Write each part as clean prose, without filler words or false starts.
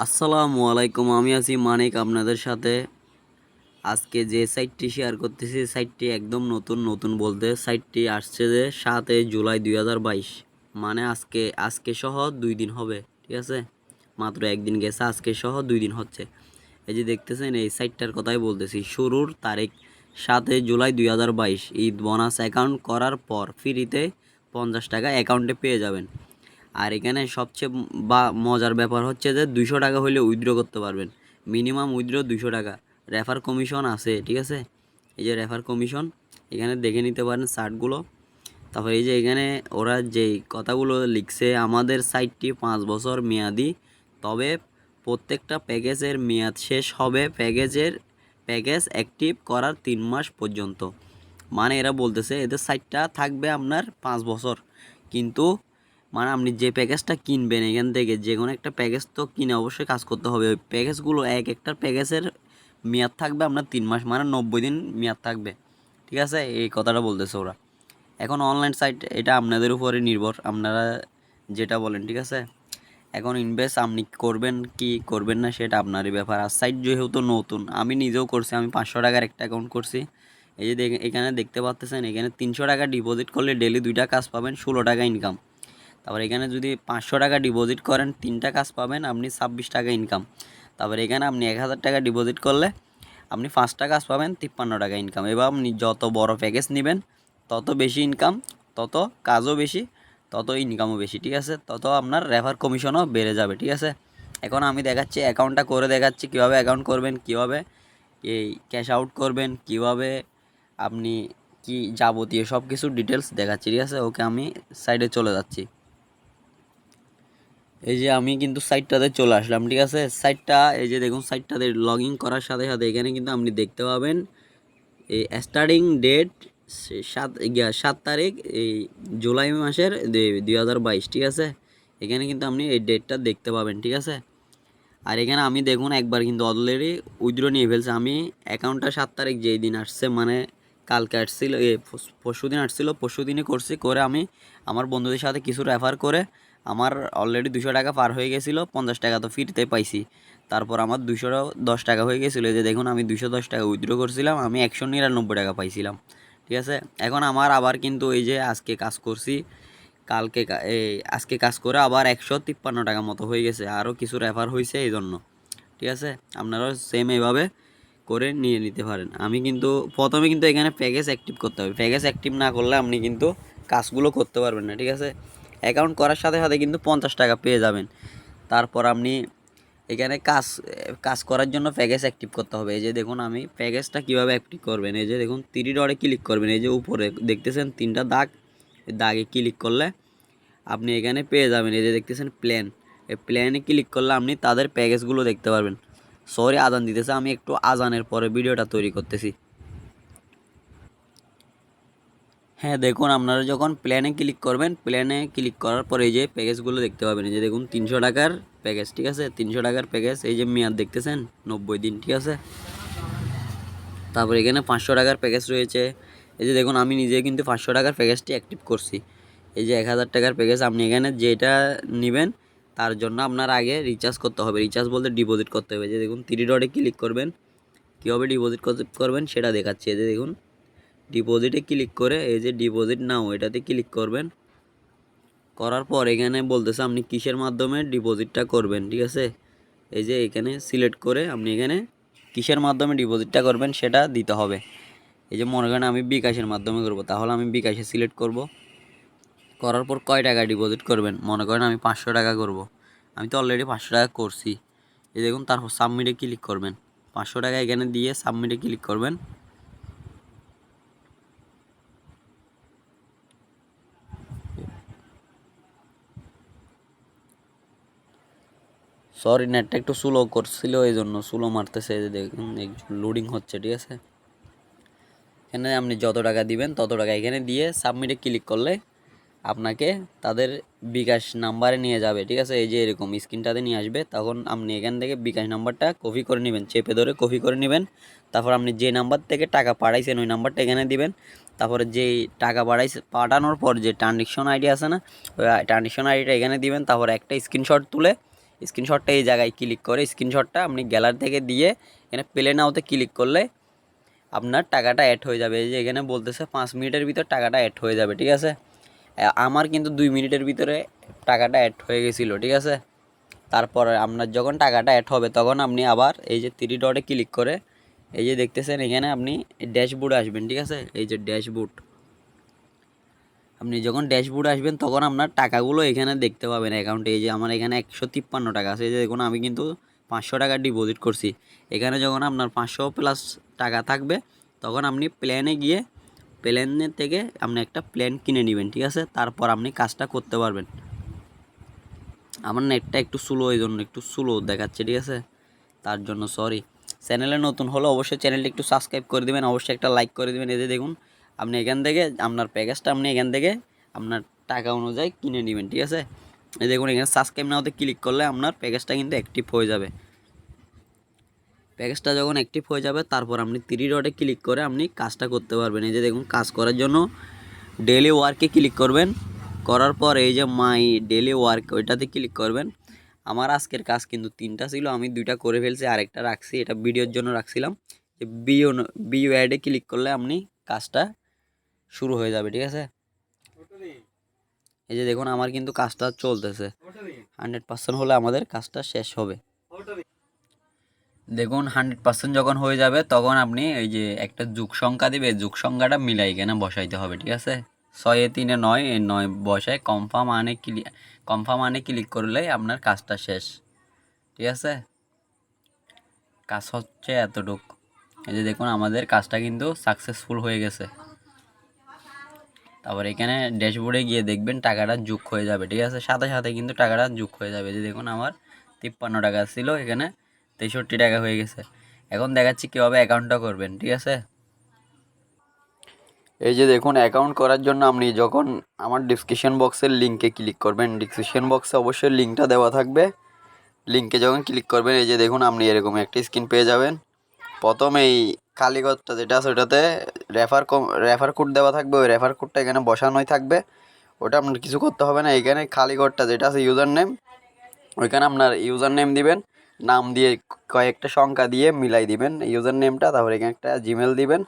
আসসালামু আলাইকুম, আমি আছি মানিক আপনাদের সাথে। আজকে যে সাইটটি শেয়ার করতেছি সাইটটি একদম নতুন। নতুন বলতে সাইটটি আসছে যে 7 জুলাই 2022, মানে আজকে সহ 2 দিন হবে, ঠিক আছে। মাত্র একদিন গেছে, আজকে সহ 2 দিন হচ্ছে। এই যে দেখতেছেন, এই সাইটটার কথাই বলতেছি। শুরুর তারিখ 7 জুলাই 2022। ঈদ বোনাস অ্যাকাউন্ট করার পর ফ্রিতে 50 টাকা অ্যাকাউন্টে পেয়ে যাবেন। আর এখানে সবচেয়ে মজার ব্যাপার হচ্ছে যে 200 টাকা হলে উইথড্র করতে পারবেন। মিনিমাম উইথড্র 200 টাকা। রেফার কমিশন আছে, ঠিক আছে। এই যে রেফার কমিশন, এখানে দেখে নিতে পারেন চার্টগুলো। তারপরে এই যে এখানে ওরা যেই কথাগুলো লিখছে, আমাদের সাইটটি 5 বছর মেয়াদি, তবে প্রত্যেকটা প্যাকেজের মেয়াদ শেষ হবে প্যাকেজ অ্যাক্টিভ করার 3 মাস পর্যন্ত। মানে এরা বলতেছে এদের সাইটটা থাকবে আপনার 5 বছর, কিন্তু মানে আপনি যে প্যাকেজটা কিনবেন এখান থেকে যে কোনো একটা প্যাকেজ তো কিনে অবশ্যই কাজ করতে হবে। ওই প্যাকেজগুলো একটা প্যাকেজের মেয়াদ থাকবে আপনার 3 মাস, মানে 90 দিন মেয়াদ থাকবে, ঠিক আছে। এই কথাটা বলতেছে ওরা। এখন অনলাইন সাইট এটা আপনাদের উপরে নির্ভর, আপনারা যেটা বলেন, ঠিক আছে। এখন ইনভেস্ট আপনি করবেন কি করবেন না সেটা আপনারই ব্যাপার। আর সাইট যেহেতু নতুন, আমি নিজেও করছি, আমি 500 টাকার একটা অ্যাকাউন্ট করছি। এই যে এখানে দেখতে পাচ্ছেন, এখানে 300 টাকা ডিপোজিট করলে ডেলি 2টা কাজ পাবেন, 16 টাকা ইনকাম। তারপর এখানে যদি 500 টাকা ডিপোজিট করেন 3টা কাজ পাবেন, আপনি 26 টাকা ইনকাম। তারপর এখানে আপনি 1000 টাকা ডিপোজিট করলে আপনি 5টা কাজ পাবেন, 53 টাকা ইনকাম। এবার আপনি যত বড় প্যাকেজ নেবেন তত বেশি ইনকাম, তত কাজও বেশি, তত ইনকামও বেশি, ঠিক আছে। তত আপনার রেফার কমিশনও বেড়ে যাবে, ঠিক আছে। এখন আমি দেখাচ্ছি, অ্যাকাউন্টটা করে দেখাচ্ছি কীভাবে অ্যাকাউন্ট করবেন, কীভাবে এই ক্যাশ আউট করবেন, কীভাবে আপনি কি যাবতীয় সব কিছু ডিটেলস দেখাচ্ছি, ঠিক আছে। ওকে, আমি সাইডে চলে যাচ্ছি। এই যে আমি কিন্তু সাইটটাতে চলে আসলাম, ঠিক আছে। সাইটটা এই যে দেখুন, সাইটটাতে লগ ইন করার সাথে সাথে এখানে কিন্তু আপনি দেখতে পাবেন এই স্টার্টিং ডেট 7 তারিখ এই জুলাই মাসের 2022, ঠিক আছে। এখানে কিন্তু আপনি এই ডেটটা দেখতে পাবেন, ঠিক আছে। আর এখানে আমি দেখুন একবার কিন্তু অলরেডি উইথড্র নিয়ে ফেলছে। আমি অ্যাকাউন্টটা 7 তারিখ যেই দিন আসছে, মানে কালকে আসছিল, পরশু দিন আসছিল, পরশু দিনই করছি। করে আমি আমার বন্ধুদের সাথে কিছু রেফার করে আমার অলরেডি 200 টাকা পার হয়ে গেছিলো। 50 টাকা তো ফ্রিতে পাইছি। তারপর আমার 210 টাকা হয়ে গেছিলো। এই যে দেখুন, আমি 210 টাকা উইথড্র করছিলাম, আমি 199 টাকা পাইছিলাম, ঠিক আছে। এখন আমার আবার কিন্তু এই যে আজকে কাজ করছি, আজকে কাজ করে আবার 153 টাকা মতো হয়ে গেছে। আরও কিছু রেফার হয়েছে এই জন্য, ঠিক আছে। আপনারাও সেম এইভাবে করে নিয়ে নিতে পারেন। আমি কিন্তু প্রথমে কিন্তু এখানে প্যাকেজ অ্যাক্টিভ করতে হবে। প্যাকেজ অ্যাক্টিভ না করলে আপনি কিন্তু কাজগুলো করতে পারবেন না, ঠিক আছে। অ্যাকাউন্ট করার সাথে সাথে কিন্তু 50 টাকা পেয়ে যাবেন। তারপর আপনি এখানে কাজ করার জন্য প্যাকেজ অ্যাক্টিভ করতে হবে। এই যে দেখুন, আমি প্যাকেজটা কীভাবে অ্যাক্টিভ করবেন, এই যে দেখুন 3 ডটে ক্লিক করবেন। এই যে উপরে দেখতেছেন 3টা দাগ, দাগে ক্লিক করলে আপনি এখানে পেয়ে যাবেন। এই যে দেখতেছেন প্ল্যান, এই প্ল্যানে ক্লিক করলে আপনি তাদের প্যাকেজগুলো দেখতে পারবেন। সরি, আজান দিতেছে, আমি একটু আজানের পরে ভিডিওটা তৈরি করতেছি। হ্যাঁ, দেখুন আপনারা যখন প্ল্যানে ক্লিক করবেন, প্ল্যানে ক্লিক করার পরে এই যে প্যাকেজগুলো দেখতে পাবেন। এই যে দেখুন 300 টাকার প্যাকেজ, ঠিক আছে। 300 টাকার প্যাকেজ, এই যে মেয়াদ দেখতেছেন 90 দিন, ঠিক আছে। তারপর এখানে 500 টাকার প্যাকেজ রয়েছে। এই যে দেখুন, আমি নিজে কিন্তু 500 টাকার প্যাকেজটি অ্যাক্টিভ করছি। এই যে 1000 টাকার প্যাকেজ, আপনি এখানে যেটা নেবেন তার জন্য আপনার আগে রিচার্জ করতে হবে। রিচার্জ বলতে ডিপোজিট করতে হবে। যে দেখুন 3 ডটে ক্লিক করবেন, কীভাবে ডিপোজিট করবেন সেটা দেখাচ্ছি। এই যে দেখুন, ডিপোজিটে ক্লিক করে এই যে ডিপোজিট নাও এটাতে ক্লিক করবেন। করার পর এখানে বলতেছে আপনি কিসের মাধ্যমে ডিপোজিটটা করবেন, ঠিক আছে। এই যে এখানে সিলেক্ট করে আপনি এখানে কিসের মাধ্যমে ডিপোজিটটা করবেন সেটা দিতে হবে। এই যে মনে করেন আমি বিকাশের মাধ্যমে করব, তাহলে আমি বিকাশে সিলেক্ট করব। করার পর কয় টাকা ডিপোজিট করবেন, মনে করেন আমি 500 টাকা করব। আমি তো অলরেডি 500 টাকা করছি। এই দেখুন, তারপর সাবমিটে ক্লিক করবেন। 500 টাকা এখানে দিয়ে সাবমিটে ক্লিক করবেন। সরি, নেটটা একটু স্লো করছিল, এই জন্য স্লো মারতেছে। এই যে দেখুন লোডিং হচ্ছে, ঠিক আছে। এখানে আপনি যত টাকা দিবেন তত টাকা এখানে দিয়ে সাবমিটে ক্লিক করলে আপনাকে তাদের বিকাশ নাম্বারে নিয়ে যাবে, ঠিক আছে। এই যে এরকম স্ক্রিনটাতে নিয়ে আসবে, তখন আপনি এখান থেকে বিকাশ নাম্বারটা কপি করে নেবেন, চেপে ধরে কপি করে নেবেন। তারপর আপনি যে নাম্বার থেকে টাকা পাঠাইছেন ওই নাম্বারটা এখানে দিবেন। তারপরে যেই টাকা পাঠানোর পর যে ট্রানজেকশন আইডি আছে না, ওই ট্রানজেকশন আইডিটা এখানে দিবেন। তারপর একটা স্ক্রিনশট তুলে স্ক্রিনশটটা এই জায়গায় ক্লিক করে স্ক্রিনশটটা আপনি গ্যালারি থেকে দিয়ে এখানে প্লে নাওতে ক্লিক করলে আপনার টাকাটা অ্যাড হয়ে যাবে। এই যে এখানে বলতেছে 5 মিনিটের ভিতর টাকাটা অ্যাড হয়ে যাবে, ঠিক আছে। আমার কিন্তু 2 মিনিটের ভিতরে টাকাটা অ্যাড হয়ে গেছিলো, ঠিক আছে। তারপর আপনার যখন টাকাটা অ্যাড হবে তখন আপনি আবার এই যে 3 ডটে ক্লিক করে এই যে দেখতেছেন এখানে আপনি ড্যাশবোর্ডে আসবেন, ঠিক আছে। এই যে ড্যাশবোর্ড, আপনি যখন ড্যাশবোর্ডে আসবেন তখন আপনার টাকাগুলো এখানে দেখতে পাবেন অ্যাকাউন্টে। এই যে আমার এখানে 153 টাকা আছে। এই যে দেখুন আমি কিন্তু 500 টাকা ডিপোজিট করছি। এখানে যখন আপনার 500 প্লাস টাকা থাকবে তখন আপনি প্ল্যানে গিয়ে প্ল্যানের থেকে আপনি একটা প্ল্যান কিনে নেবেন, ঠিক আছে। তারপর আপনি কাজটা করতে পারবেন। আমার নেটটা একটু স্লো, এই জন্য একটু স্লো দেখাচ্ছে, ঠিক আছে, তার জন্য সরি। চ্যানেলে নতুন হলে অবশ্যই চ্যানেলটি একটু সাবস্ক্রাইব করে দেবেন, অবশ্যই একটা লাইক করে দেবেন। এই যে দেখুন আপনি এখান থেকে আপনার প্যাকেজটা আপনি এখান থেকে আপনার টাকা অনুযায়ী কিনে নেবেন, ঠিক আছে। এই দেখুন এখানে সাবস্ক্রাইব নাওতে ক্লিক করলে আপনার প্যাকেজটা কিন্তু অ্যাক্টিভ হয়ে যাবে। প্যাকেজটা যখন অ্যাক্টিভ হয়ে যাবে তারপর আপনি 3 ডটে ক্লিক করে আপনি কাজটা করতে পারবেন। এই যে দেখুন কাজ করার জন্য ডেইলি ওয়ার্কে ক্লিক করবেন, করার পর এই যে মাই ডেইলি ওয়ার্ক ওইটাতে ক্লিক করবেন। আমার আজকের কাজ কিন্তু 3টা ছিল, আমি 2টা করে ফেলছি, আরেকটা রাখছি, এটা ভিডিওর জন্য রাখছিলাম। যে বিও অ্যাডে ক্লিক করলে আপনি কাজটা শুরু হয়ে যাবে, ঠিক আছে। এই যে দেখুন আমার কিন্তু কাজটা চলতেছে, 100% হলে আমাদের কাজটা শেষ হবে। দেখুন 100% যখন হয়ে যাবে তখন আপনি এই যে একটা যোগ সংখ্যা দিবে, যোগ সংখ্যাটা মিলাই এখানে বসাইতে হবে, ঠিক আছে। 6 3 9 এই 9 বসায় কনফার্ম আনে ক্লিক করলে আপনার কাজটা শেষ, ঠিক আছে। কাজ হচ্ছে এতটুক। এই যে দেখুন আমাদের কাজটা কিন্তু সাকসেসফুল হয়ে গেছে। তারপর এখানে ড্যাশবোর্ডে গিয়ে দেখবেন টাকাটা যোগ হয়ে যাবে, ঠিক আছে, সাথে সাথে কিন্তু টাকাটা যোগ হয়ে যাবে। যে দেখুন আমার 53 টাকা ছিল, এখানে 63 টাকা হয়ে গেছে। এখন দেখাচ্ছি কীভাবে অ্যাকাউন্টটা করবেন, ঠিক আছে। এই যে দেখুন অ্যাকাউন্ট করার জন্য আপনি যখন আমার ডিসক্রিপশন বক্সের লিঙ্কে ক্লিক করবেন, ডিসক্রিপশন বক্সে অবশ্যই লিঙ্কটা দেওয়া থাকবে। লিঙ্কে যখন ক্লিক করবেন এই যে দেখুন আপনি এরকম একটা স্ক্রিন পেয়ে যাবেন। প্রথম এই কালীঘরটা যেটা আছে ওটাতে রেফার কোড দেওয়া থাকবে, ওই রেফার কোডটা এখানে বসানোই থাকবে। ওটা আপনার কিছু করতে হবে না। এখানে কালীঘরটা যেটা আছে ইউজার নেম, ওইখানে আপনার ইউজার নেম দিবেন, নাম দিয়ে কয়েকটা সংখ্যা দিয়ে মিলাই দিবেন ইউজার নেমটা। তারপর এখানে একটা জিমেল দিবেন।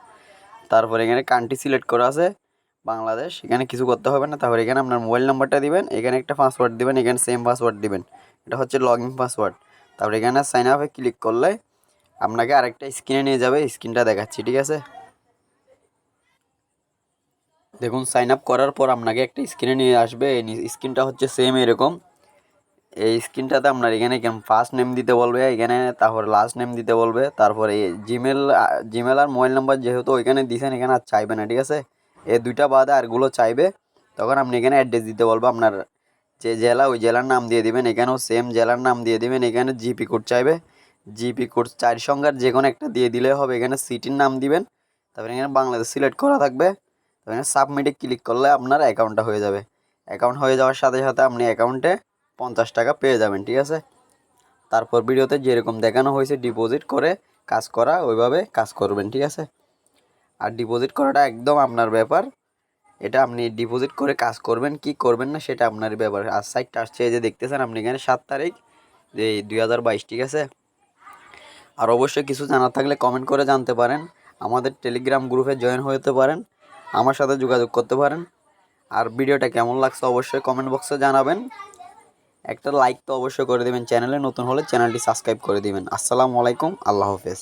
তারপর এখানে কান্ট্রি সিলেক্ট করা আছে বাংলাদেশ, এখানে কিছু করতে হবে না। তারপর এখানে আপনার মোবাইল নাম্বারটা দিবেন, এখানে একটা পাসওয়ার্ড দিবেন, এখানে সেম পাসওয়ার্ড দিবেন, এটা হচ্ছে লগ ইন পাসওয়ার্ড। তারপর এখানে সাইন আপে ক্লিক করলে আপনাকে আরেকটা স্ক্রিনে নিয়ে যাবে, স্ক্রিনটা দেখাচ্ছি, ঠিক আছে। দেখুন সাইন আপ করার পর আপনাকে একটা স্ক্রিনে নিয়ে আসবে, এই স্ক্রিনটা হচ্ছে সেম এরকম। এই স্ক্রিনটাতে আপনার এখানে ফার্স্ট নেম দিতে বলবে, এখানে তারপর লাস্ট নেম দিতে বলবে। তারপরে জিমেল আর মোবাইল নাম্বার যেহেতু ওইখানে দিয়েছেন এখানে আর চাইবে না, ঠিক আছে। এই দুইটা বাদে আরগুলো চাইবে। তখন আপনি এখানে অ্যাড্রেস দিতে বলবো, আপনার যে জেলা ওই জেলার নাম দিয়ে দিবেন, এখানেও সেম জেলার নাম দিয়ে দিবেন। এখানে জিপি কোড চাইবে, জিপি কোড 4 সংখ্যার যে কোনো একটা দিয়ে দিলে হবে। এখানে সিটির নাম দিবেন, তারপরে এখানে বাংলাদেশ সিলেক্ট করা থাকবে। তো এখানে সাবমিটে ক্লিক করলে আপনার অ্যাকাউন্টটা হয়ে যাবে। অ্যাকাউন্ট হয়ে যাওয়ার সাথে সাথে আপনি অ্যাকাউন্টে 50 টাকা পেয়ে যাবেন, ঠিক আছে। তারপর ভিডিওতে যেরকম দেখানো হয়েছে ডিপোজিট করে কাজ করা, ওইভাবে কাজ করবেন, ঠিক আছে। আর ডিপোজিট করাটা একদম আপনার ব্যাপার, এটা আপনি ডিপোজিট করে কাজ করবেন কি করবেন না সেটা আপনার ব্যাপার। আর সাইটটা আসছে এই যে দেখতেছেন আপনি এখানে 7 তারিখ এই 2022, ঠিক আছে। আর অবশ্যই কিছু জানার থাকলে কমেন্ট করে জানতে পারেন, আমাদের টেলিগ্রাম গ্রুপে জয়েন হতে পারেন, আমার সাথে যোগাযোগ করতে পারেন। আর ভিডিওটা কেমন লাগছে অবশ্যই কমেন্ট বক্সে জানাবেন। একটা লাইক তো অবশ্যই করে দেবেন, চ্যানেলে নতুন হলে চ্যানেলটি সাবস্ক্রাইব করে দিবেন। আসসালামু আলাইকুম, আল্লাহ হাফেজ।